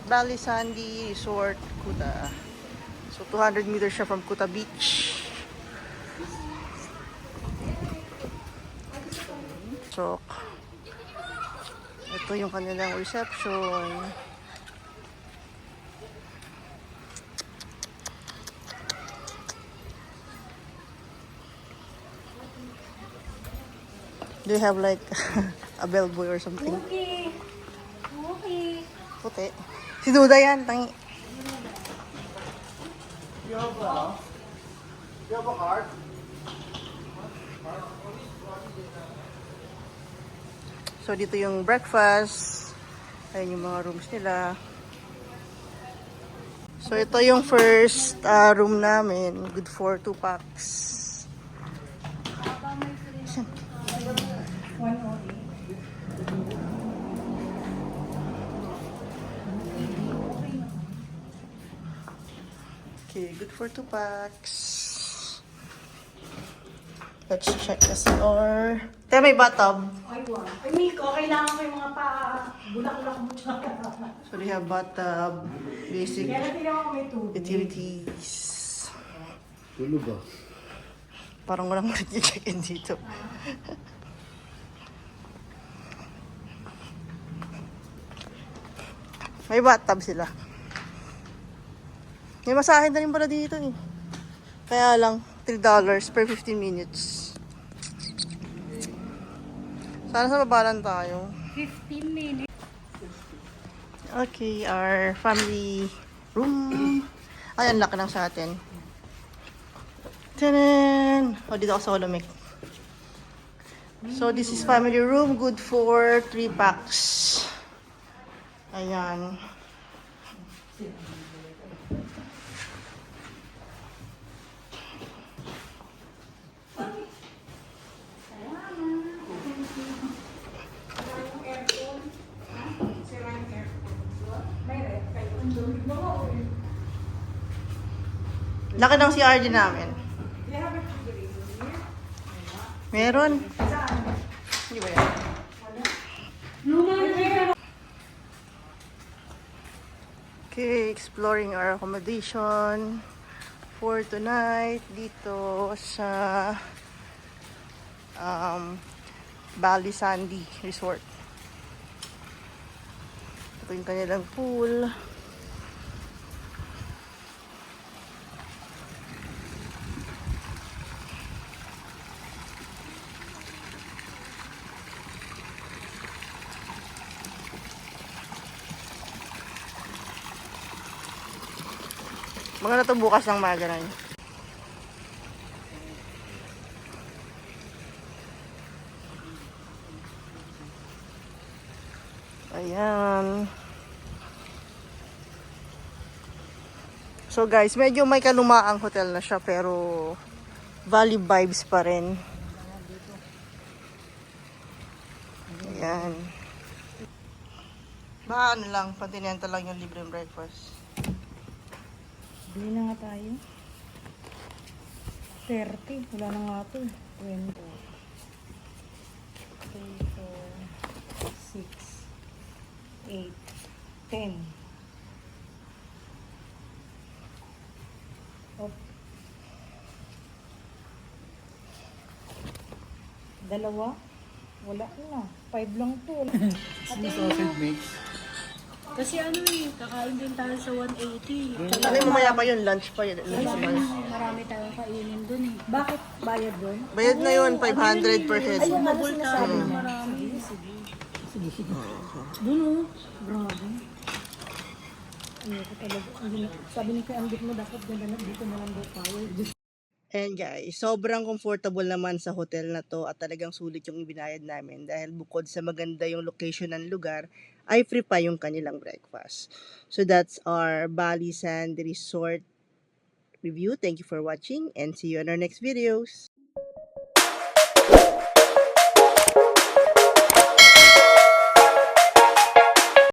Bali Sandy Resort, Kuta. So 200 meters siya from Kuta Beach. So ito yung kanilang reception. Do you have like a bellboy or something? Okay. Okay. Puti. Si Duda yan, tangi. You have a card? So dito yung breakfast. Ayun yung mga rooms nila. So ito yung first room namin. Good for 2 packs. Okay, good for 2 packs. Let's check the CR. Tayo may bathtub. Ay, wow. Ay, Miko, kailangan ko yung mga bulak-bulak mo dyan. So they have bathtub, basic Kaya natin ako may tubig. utilities. Tulo ba? Parang walang nag-check-in dito. May bathtub sila. May masahe na rin pala dito eh. Kaya lang, $3 per 15 minutes. Sana sa baba lang tayo. 15 minutes. Okay, our family room. Ay, ang laki lang sa atin. Tanan! O, dito ako sa Olomec. So, this is family room. Good for 3 packs. Ayan. Laki ng CR din namin. Meron. Hindi ba yan? Okay, exploring our accommodation for tonight dito sa Bali Sandy Resort. Ito yung kanilang pool. Mga na to bukas ng maga na yun. Ayan. So guys, medyo may kalumaang hotel na siya pero Valley vibes pa rin. Ayan. Ba ano lang, continental lang yung libreng breakfast. Bili na nga tayo. 30. Wala na nga ito. 20. 3, 4, 6, 8, 10. Op. Dalawa? Wala na. 5 lang to. Sausage mix. Kasi ano eh, kakain din tayo sa 180. Ano yung mamaya pa yun, lunch pa yun. Marami tayong kainin dun eh. Bakit bayad doon? Bayad na yun, 500 per head. Ay, yung mga Bubol sinasabi tayo, mo. marami. Doon oh. Grabe. Ayoko talaga. Sabi ni Kuya Ambit mo, dapat ganda na dito na lang daw tayo. And guys, sobrang comfortable naman sa hotel na to at talagang sulit yung ibinayad namin dahil bukod sa maganda yung location ng lugar, ay free pa yung kanilang breakfast. So that's our Bali Sand Resort review. Thank you for watching and see you on our next videos.